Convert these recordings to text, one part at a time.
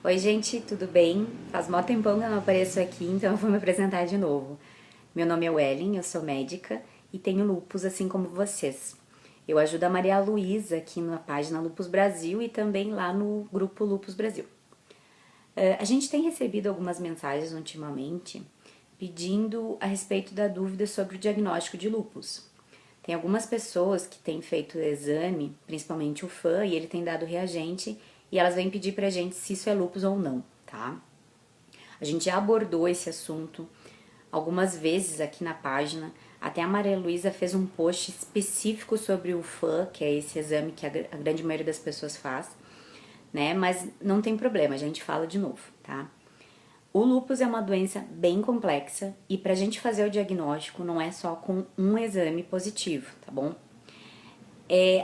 Oi, gente, tudo bem? Faz mó tempão que eu não apareço aqui, então eu vou me apresentar de novo. Meu nome é Wellen, eu sou médica e tenho lupus assim como vocês. Eu ajudo a Maria Luísa aqui na página Lupus Brasil e também lá no grupo Lupus Brasil. A gente tem recebido algumas mensagens ultimamente pedindo a respeito da dúvida sobre o diagnóstico de lupus. Tem algumas pessoas que têm feito o exame, principalmente o fã, e ele tem dado reagente, e elas vêm pedir pra gente se isso é lupus ou não, tá? A gente já abordou esse assunto algumas vezes aqui na página. Até a Maria Luísa fez um post específico sobre o fã, que é esse exame que a grande maioria das pessoas faz, né? Mas não tem problema, a gente fala de novo, tá? O lúpus é uma doença bem complexa e para a gente fazer o diagnóstico não é só com um exame positivo, tá bom?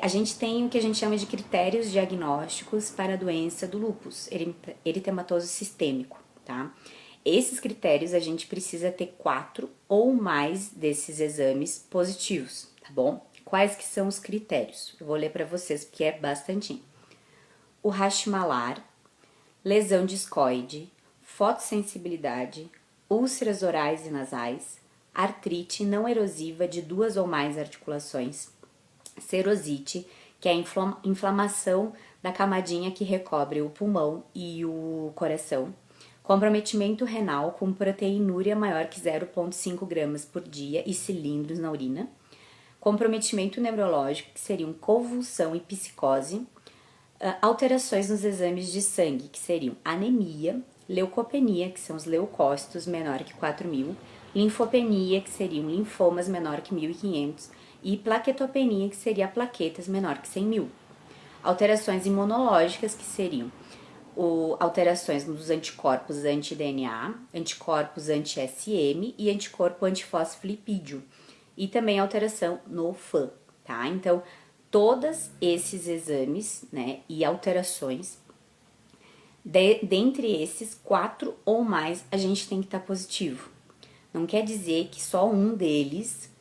A gente tem o que a gente chama de critérios diagnósticos para a doença do lúpus eritematoso sistêmico, tá? Esses critérios a gente precisa ter 4 ou mais desses exames positivos, tá bom? Quais que são os critérios? Eu vou ler para vocês porque é bastantinho. O Hashimoto's, lesão discoide, fotossensibilidade, úlceras orais e nasais, artrite não erosiva de 2 ou mais articulações, serosite, que é a inflamação da camadinha que recobre o pulmão e o coração, comprometimento renal com proteinúria maior que 0,5 gramas por dia e cilindros na urina, comprometimento neurológico, que seriam convulsão e psicose, alterações nos exames de sangue, que seriam anemia, leucopenia, que são os leucócitos menor que 4.000, linfopenia, que seriam linfomas menor que 1.500, e plaquetopenia, que seria plaquetas menor que 100.000. Alterações imunológicas, que seriam alterações nos anticorpos anti-DNA, anticorpos anti-SM e anticorpo antifosfolipídio. E também alteração no FAM, tá? Então, todos esses exames, né, e alterações, dentre esses 4 ou mais, a gente tem que estar positivo. Não quer dizer que só um deles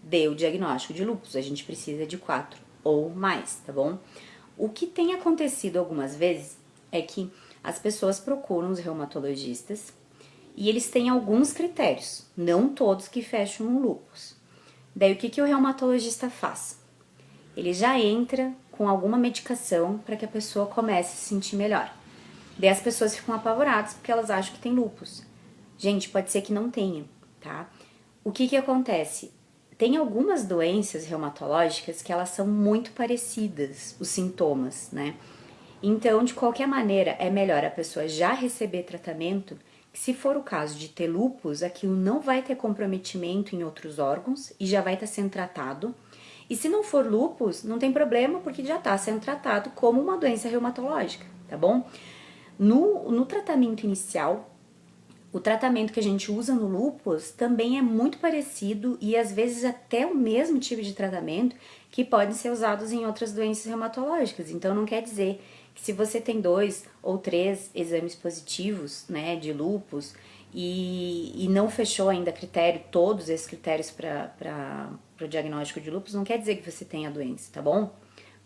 deu o diagnóstico de lúpus, a gente precisa de 4 ou mais, tá bom? O que tem acontecido algumas vezes é que as pessoas procuram os reumatologistas e eles têm alguns critérios, não todos que fecham no lúpus. Daí o que o reumatologista faz? Ele já entra com alguma medicação para que a pessoa comece a se sentir melhor. Daí as pessoas ficam apavoradas porque elas acham que tem lúpus. Gente, pode ser que não tenha, tá? O que acontece? Tem algumas doenças reumatológicas que elas são muito parecidas, os sintomas, né? Então, de qualquer maneira, é melhor a pessoa já receber tratamento, que se for o caso de ter lúpus, aquilo não vai ter comprometimento em outros órgãos e já vai estar sendo tratado. E se não for lúpus, não tem problema, porque já está sendo tratado como uma doença reumatológica, tá bom? No tratamento inicial, o tratamento que a gente usa no lúpus também é muito parecido e às vezes até o mesmo tipo de tratamento que podem ser usados em outras doenças reumatológicas. Então não quer dizer que se você tem 2 ou 3 exames positivos, né, de lúpus e não fechou ainda critério, todos esses critérios para o diagnóstico de lúpus, não quer dizer que você tenha a doença, tá bom?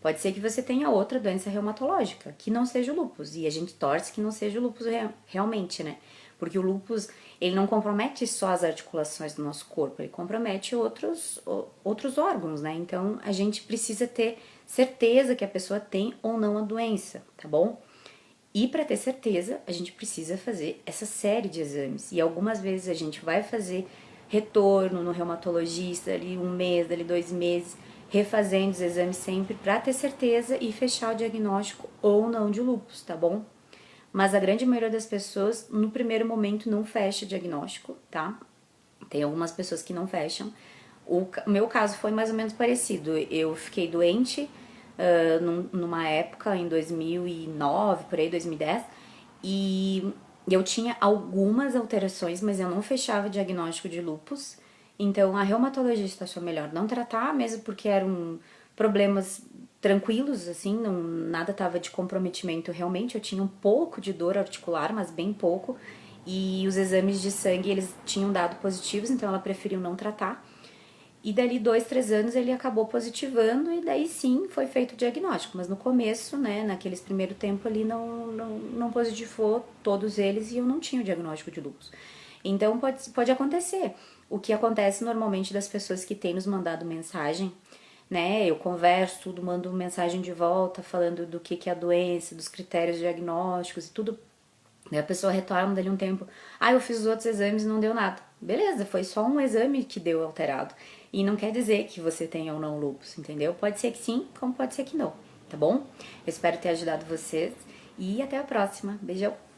Pode ser que você tenha outra doença reumatológica, que não seja o lúpus, e a gente torce que não seja o lúpus realmente, né? Porque o lúpus, ele não compromete só as articulações do nosso corpo, ele compromete outros órgãos, né? Então, a gente precisa ter certeza que a pessoa tem ou não a doença, tá bom? E para ter certeza, a gente precisa fazer essa série de exames. E algumas vezes a gente vai fazer retorno no reumatologista, ali 1 mês, ali 2 meses, refazendo os exames sempre para ter certeza e fechar o diagnóstico ou não de lúpus, tá bom? Mas a grande maioria das pessoas, no primeiro momento, não fecha o diagnóstico, tá? Tem algumas pessoas que não fecham. O meu caso foi mais ou menos parecido. Eu fiquei doente numa época, em 2009, por aí, 2010, e eu tinha algumas alterações, mas eu não fechava o diagnóstico de lúpus. Então, a reumatologista achou melhor não tratar, mesmo porque eram problemas tranquilos, assim, não, nada tava de comprometimento realmente. Eu tinha um pouco de dor articular, mas bem pouco, e os exames de sangue, eles tinham dado positivos, então ela preferiu não tratar. E dali 2, 3 anos ele acabou positivando e daí sim foi feito o diagnóstico. Mas no começo, né, naqueles primeiro tempo ali não positivou todos eles e eu não tinha o diagnóstico de lúpus. Então pode acontecer. O que acontece normalmente das pessoas que têm nos mandado mensagem, né? Eu converso, tudo, mando mensagem de volta falando do que é a doença, dos critérios diagnósticos e tudo. Daí a pessoa retorna dali um tempo. Ah, eu fiz os outros exames e não deu nada. Beleza, foi só um exame que deu alterado. E não quer dizer que você tenha ou não lúpus, entendeu? Pode ser que sim, como pode ser que não, tá bom? Eu espero ter ajudado vocês e até a próxima. Beijão!